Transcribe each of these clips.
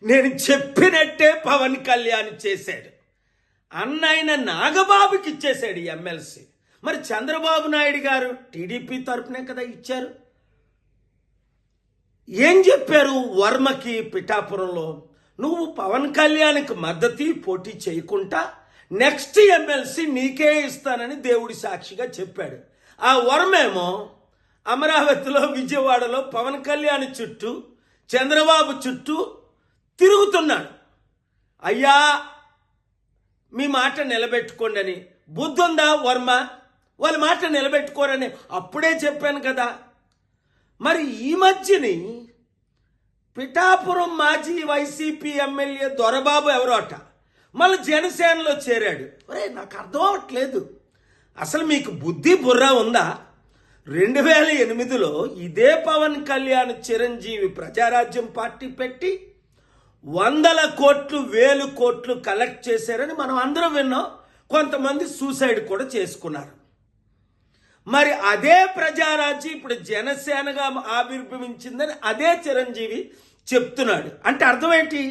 నేను చెప్పినట్టే పవన్ కళ్యాణ్ చేశాడు. అన్నైన నాగబాబుకి ఇచ్చేశాడు ఎమ్మెల్సీ. మరి చంద్రబాబు నాయుడు గారు టీడీపీ తరపునే కదా ఇచ్చారు. ఏం చెప్పారు వర్మకి పిఠాపురంలో? నువ్వు పవన్ కళ్యాణ్కి మద్దతు పోటీ చేయకుండా నెక్స్ట్ ఎమ్మెల్సీ నీకే ఇస్తానని దేవుడి సాక్షిగా చెప్పాడు. ఆ వర్మేమో అమరావతిలో, విజయవాడలో పవన్ కళ్యాణ్ చుట్టూ, చంద్రబాబు చుట్టూ తిరుగుతున్నాడు. అయ్యా మీ మాట నిలబెట్టుకోండి అని. బుద్ధుందా వర్మ? వాళ్ళ మాట నిలబెట్టుకోరని అప్పుడే చెప్పాను కదా. మరి ఈ మధ్యని పిఠాపురం మాజీ వైసీపీ ఎమ్మెల్యే దొరబాబు ఎవరోట మళ్ళీ జనసేనలో చేరాడు. ఒరే నాకు అర్థం అవ్వట్లేదు, అసలు మీకు బుద్ధి బుర్ర ఉందా? 2008లో ఇదే పవన్ కళ్యాణ్ చిరంజీవి ప్రజారాజ్యం పార్టీ పెట్టి 100 కోట్లు 1000 కోట్లు కలెక్ట్ చేశారని మనం అందరం విన్నాం. కొంతమంది సూసైడ్ కూడా చేసుకున్నారు. మరి అదే ప్రజారాజ్యం ఇప్పుడు జనసేనగా ఆవిర్భవించిందని అదే చిరంజీవి చెప్తున్నాడు. అంటే అర్థం ఏంటి?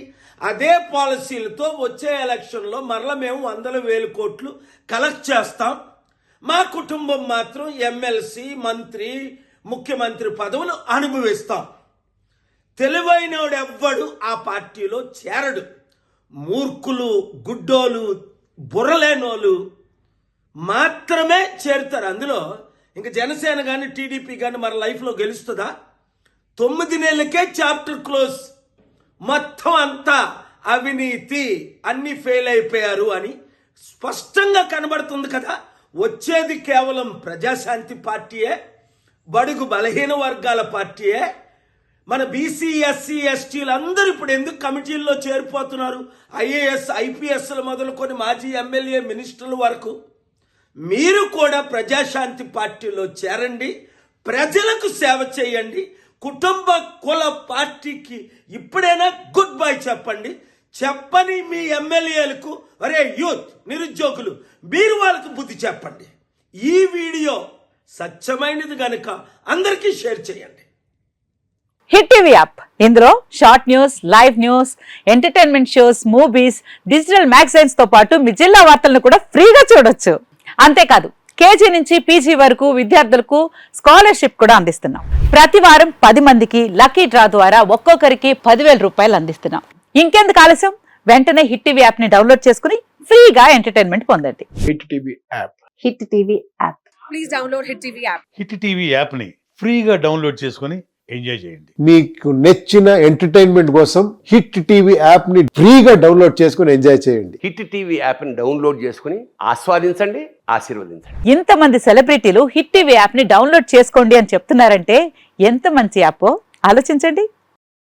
అదే పాలసీలతో వచ్చే ఎలక్షన్లో మరలా మేము 100,000 కోట్లు కలెక్ట్ చేస్తాం, మా కుటుంబం మాత్రం ఎమ్మెల్సీ, మంత్రి, ముఖ్యమంత్రి పదవులు అనుభవిస్తాం. తెలివైనోడు ఎవ్వడు ఆ పార్టీలో చేరడు. మూర్ఖులు, గుడ్డోలు, బుర్రలేనోళ్ళు మాత్రమే చేరుతారు అందులో. ఇంకా జనసేన కానీ టీడీపీ కానీ మన లైఫ్లో గెలుస్తుందా? 9 నెలలకే చాప్టర్ క్లోజ్. మొత్తం అంతా అవినీతి, అన్ని ఫెయిల్ అయిపోయారు అని స్పష్టంగా కనబడుతుంది కదా. వచ్చేది కేవలం ప్రజాశాంతి పార్టీయే, బడుగు బలహీన వర్గాల పార్టీయే. మన బీసీ, ఎస్సీ, ఎస్టీలు అందరూ ఇప్పుడు ఎందుకు కమిటీల్లో చేరిపోతున్నారు? ఐఏఎస్, ఐపీఎస్లు మొదలుకొని మాజీ ఎమ్మెల్యే, మినిస్టర్ల వరకు. మీరు కూడా ప్రజాశాంతి పార్టీలో చేరండి, ప్రజలకు సేవ చేయండి. కుటుంబ కుల పార్టీకి ఇప్పుడైనా గుడ్ బై చెప్పండి. చెప్పని మీ ఎమ్మెల్యేలకు, అరే యూత్, నిరుద్యోగులు, మీరు వాళ్ళకు బుద్ధి చెప్పండి. ఈ వీడియో సత్యమైనది గనుక అందరికీ షేర్ చేయండి. హిట్ టీవీ యాప్, ఇందులో short news, live news, entertainment shows, movies, digital magazines తో పాటు మీ జిల్లా వార్తలను కూడా ఫ్రీగా చూడొచ్చు. అంతేకాదు కేజీ నుంచి పీజీ వరకు విద్యార్థులకు స్కాలర్షిప్ కూడా అందిస్తున్నాం. ప్రతి వారం 10 మందికి లక్కీ డ్రా ద్వారా ఒక్కొక్కరికి 10,000 రూపాయలు అందిస్తున్నాం. ఇంకెందుకు ఆలస్యం, వెంటనే హిట్ టీవీ యాప్ ని డౌన్లోడ్ చేసుకుని ఫ్రీగా ఎంటర్టైన్మెంట్ పొందండి. Hit TV app. Hit TV app. Please download hit TV app. Hit TV app ని ఫ్రీగా డౌన్లోడ్ చేసుకుని ఎంజాయ్ చేయండి. మీకు నచ్చిన ఎంటర్టైన్మెంట్ కోసం హిట్ టీవీ యాప్ ని ఫ్రీగా డౌన్లోడ్ చేసుకుని ఎంజాయ్ చేయండి. హిట్ టీవీ యాప్ ని డౌన్లోడ్ చేసుకుని ఆస్వాదించండి, ఆశీర్వదించండి. ఇంతమంది సెలబ్రిటీలు హిట్ టీవీ యాప్ ని డౌన్లోడ్ చేసుకోండి అని చెప్తున్నారంటే ఎంత మంచి యాప్ ఆలోచించండి.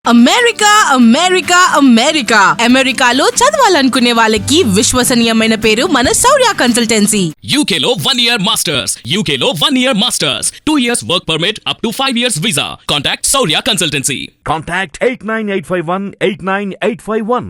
అమెరికా అమెరికా అమెరికా అమెరికాలో చదవాలనుకునే వాళ్ళకి విశ్వసనీయమైన పేరు మన శౌర్య కన్సల్టెన్సీ. UK లో 1 year masters, UK లో 1 year masters, 2 years work permit up to 5 years visa. Contact Saurya Consultancy. Contact 89851 89851.